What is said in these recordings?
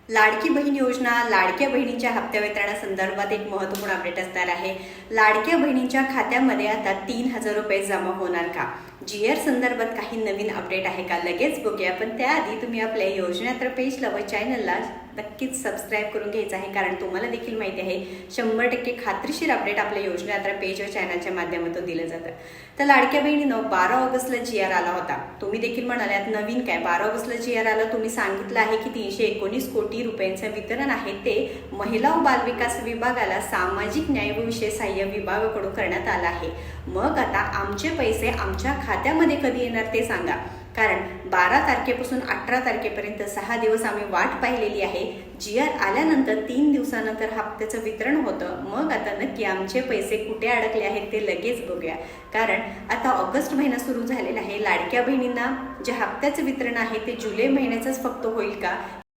लाडकी बहीण योजना, लाडक्या बहिणीच्या हप्त्या वितरणासंदर्भात एक महत्त्वपूर्ण अपडेट असणार आहे। लाडक्या बहिणीच्या खात्यामध्ये आता 3000 रुपये जमा होणार का? जीआर संदर्भात काही नवीन अपडेट आहे का? लगेच बघूया। पण त्याआधी तुम्ही आपल्या योजनात्र पेजला व चॅनलला नक्कीच सबस्क्राइब करून घ्यायचं आहे, कारण तुम्हाला देखील माहिती आहे 100% खात्रीशीर अपडेट आपल्या योजनात्र पेज व चॅनलच्या माध्यमातून दिलं जातं। तर लाडक्या बहिणीनं 12 ऑगस्टला जीआर आला होता। तुम्ही देखील म्हणालात नवीन काय, 12 ऑगस्टला जीआर आला। तुम्ही सांगितलं आहे की 319 कोटी रुपयांचं वितरण आहे ते महिला व बालविकास विभागाला सामाजिक न्याय व विशेष सहाय्य विभागाकडून करण्यात आलं आहे। मग आता आमचे पैसे आमच्या खात्यामध्ये कधी येणार ते सांगा, कारण 12 तारखेपासून 18 तारखेपर्यंत 6 दिवस आम्ही वाट पाहिलेली आहे। जीआर आल्यानंतर 3 दिवसानंतर हप्त्याचं वितरण होतं। मग आता नक्की आमचे पैसे कुठे अडकले आहेत ते लगेच बघूया, कारण आता ऑगस्ट महिना सुरू झालेला आहे। लाडक्या बहिणींना जे हप्त्याचं वितरण आहे ते जुलै महिन्याचंच फक्त होईल का?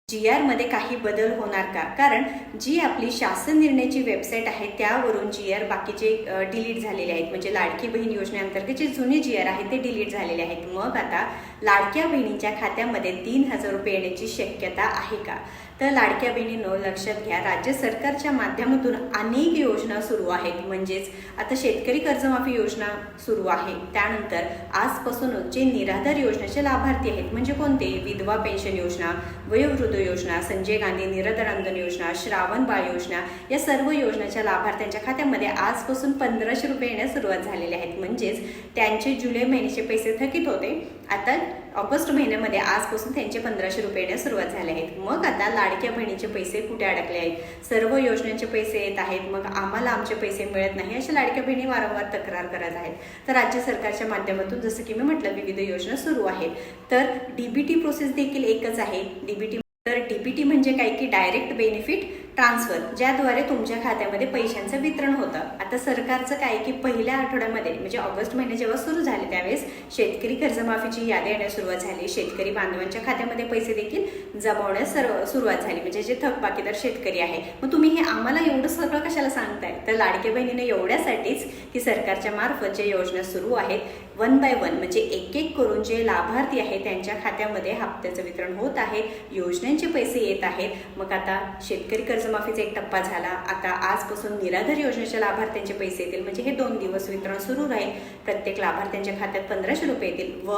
जीआर मध्ये काही बदल होणार का? कारण जी आपली शासन निर्णयाची वेबसाईट आहे त्यावरून जीआर बाकीचे डिलीट झालेले आहेत, म्हणजे लाडकी बहीण योजनेअंतर्गत जे जुने जीआर आहेत ते डिलीट झालेले आहेत। मग आता लाडक्या बहिणीच्या खात्यामध्ये 3000 रुपये येण्याची शक्यता आहे का? तर लाडक्या बहिणींनो लक्षात घ्या, राज्य सरकारच्या माध्यमातून अनेक योजना सुरू आहेत। म्हणजेच आता शेतकरी कर्जमाफी योजना सुरू आहे, त्यानंतर आजपासून जे निराधार योजनेचे लाभार्थी आहेत म्हणजे कोणते? विधवा पेन्शन योजना, वयोवृद्ध योजना, संजय गांधी निराधार अनुदान योजना, श्रावण बाळ योजना, या सर्व योजनेच्या लाभार्थ्यांच्या खात्यामध्ये आजपासून 1500 रुपये येण्यास सुरुवात झालेली आहेत। म्हणजेच त्यांचे जुलै महिन्याचे पैसे थकीत होते, आता ऑगस्ट महिन्यामध्ये आजपासून त्यांचे 1500 रुपये येण्यास सुरुवात झाले आहेत। मग आता लाडक्या बहिणीचे पैसे कुठे अडकले आहेत? सर्व योजनांचे पैसे येत आहेत, मग आम्हाला आमचे पैसे मिळत नाही अशा लाडक्या बहिणी वारंवार तक्रार करत आहेत। तर राज्य सरकारच्या माध्यमातून जसं की मी म्हटलं विविध योजना सुरू आहेत। तर डीबीटी प्रोसेस देखील एकच आहे। डीबीटी म्हणजे काय की डायरेक्ट बेनिफिट ट्रान्सफर, ज्याद्वारे तुमच्या खात्यामध्ये पैशांचं वितरण होतं। आता सरकारचं काय की पहिल्या आठवड्यामध्ये म्हणजे ऑगस्ट महिने जेव्हा सुरू झाले त्यावेळेस शेतकरी कर्जमाफीची यादी येण्यास सुरुवात झाली। शेतकरी बांधवांच्या खात्यामध्ये पैसे देखील जमा होण्यास सुरुवात झाली, म्हणजे जे थकबाकीदार शेतकरी आहे। मग तुम्ही हे आम्हाला एवढं सगळं कशाला सांगताय? तर लाडक्या बहिणीने एवढ्यासाठीच की सरकारच्या मार्फत जे योजना सुरू आहेत 1 बाय 1 म्हणजे एक एक करून जे लाभार्थी आहेत त्यांच्या खात्यामध्ये हप्त्याचं वितरण होत आहे, योजनांचे पैसे येत आहेत। मग आता शेतकरी कर्जमाफीचा एक टप्पा झाला, आता आजपासून निराधार योजनेच्या लाभार्थ्यांचे पैसे येतील, म्हणजे हे 2 दिवस वितरण सुरू राहील। प्रत्येक लाभार्थ्यांच्या खात्यात 1500 रुपये येतील व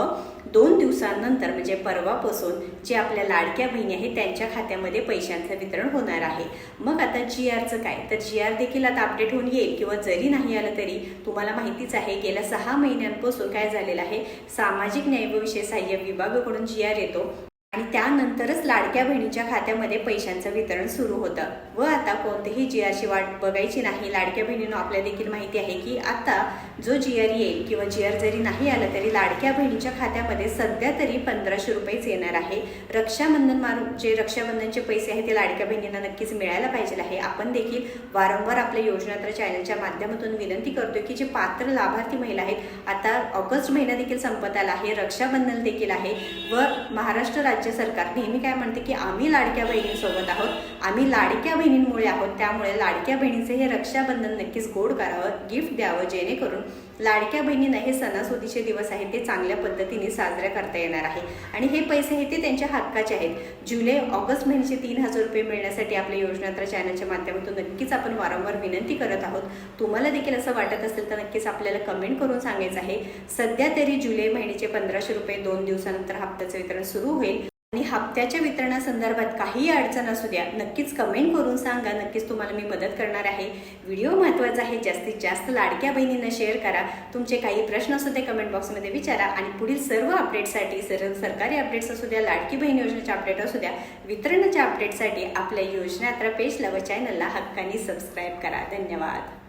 2 दिवसांनंतर म्हणजे परवापासून जे आपल्या लाडक्या बहिणी आहेत त्यांच्या खात्यामध्ये पैशांचं वितरण होणार आहे। मग आता जीआरचं काय? तर जीआर देखील आता अपडेट होऊन येईल, किंवा जरी नाही आलं तरी तुम्हाला माहितीच आहे गेल्या 6 महिन्यांपासून काय झालेलं आहे, सामाजिक न्याय व विशेष सहाय्य विभागाकडून जीआर येतो आणि त्यानंतरच लाडक्या बहिणीच्या खात्यामध्ये पैशांचं वितरण सुरू होतं व आता कोणतेही जीआरची वाट बघायची नाही। लाडक्या बहिणींना आपल्याला देखील माहिती आहे की आता जो जीआर येईल किंवा जीआर जरी नाही आला तरी लाडक्या बहिणीच्या खात्यामध्ये सध्या तरी 1500 रुपयेच येणार आहे। जे रक्षाबंधनचे पैसे आहेत ते लाडक्या बहिणींना नक्कीच मिळायला पाहिजे आहे। आपण देखील वारंवार आपल्या योजनात्र चॅनलच्या माध्यमातून विनंती करतोय की जे पात्र लाभार्थी महिला आहेत, आता ऑगस्ट महिना देखील संपत आला आहे, रक्षाबंधन देखील आहे व महाराष्ट्र राज्य सरकार नेहमी काय म्हणते की आम्ही लाडक्या बहिणींसोबत आहोत, आम्ही लाडक्या बहिणींमुळे आहोत। त्यामुळे लाडक्या बहिणीचे हे रक्षाबंधन नक्कीच गोड करावं, गिफ्ट द्यावं, जेणेकरून लाडक्या बहिणींना हे सणासुदीचे दिवस आहेत ते चांगल्या पद्धतीने साजरे करता येणार आहे आणि हे पैसे आहेत ते त्यांच्या हक्काचे आहेत। जुलै ऑगस्ट महिन्याचे 3000 रुपये मिळण्यासाठी आपल्या योजनात्र चॅनलच्या माध्यमातून नक्कीच आपण वारंवार विनंती करत आहोत। तुम्हाला देखील असं वाटत असेल तर नक्कीच आपल्याला कमेंट करून सांगायचं आहे। सध्या तरी जुलै महिन्याचे 1500 रुपये 2 दिवसानंतर हप्त्याचं वितरण सुरू होईल आणि हप्त्याच्या वितरणासंदर्भात काही अडचण असू द्या नक्कीच कमेंट करून सांगा, नक्कीच तुम्हाला मी मदत करणार आहे। व्हिडिओ महत्त्वाचा आहे, जास्तीत जास्त लाडक्या बहिणींना शेअर करा, तुमचे काही प्रश्न असू दे कमेंट बॉक्समध्ये विचारा आणि पुढील सर्व अपडेटसाठी सरकारी अपडेट्स असू द्या, लाडकी बहीण योजनेच्या अपडेट असू द्या, वितरणाच्या अपडेटसाठी आपल्या योजनात्र पेजला व चॅनलला हक्काने सबस्क्राईब करा। धन्यवाद।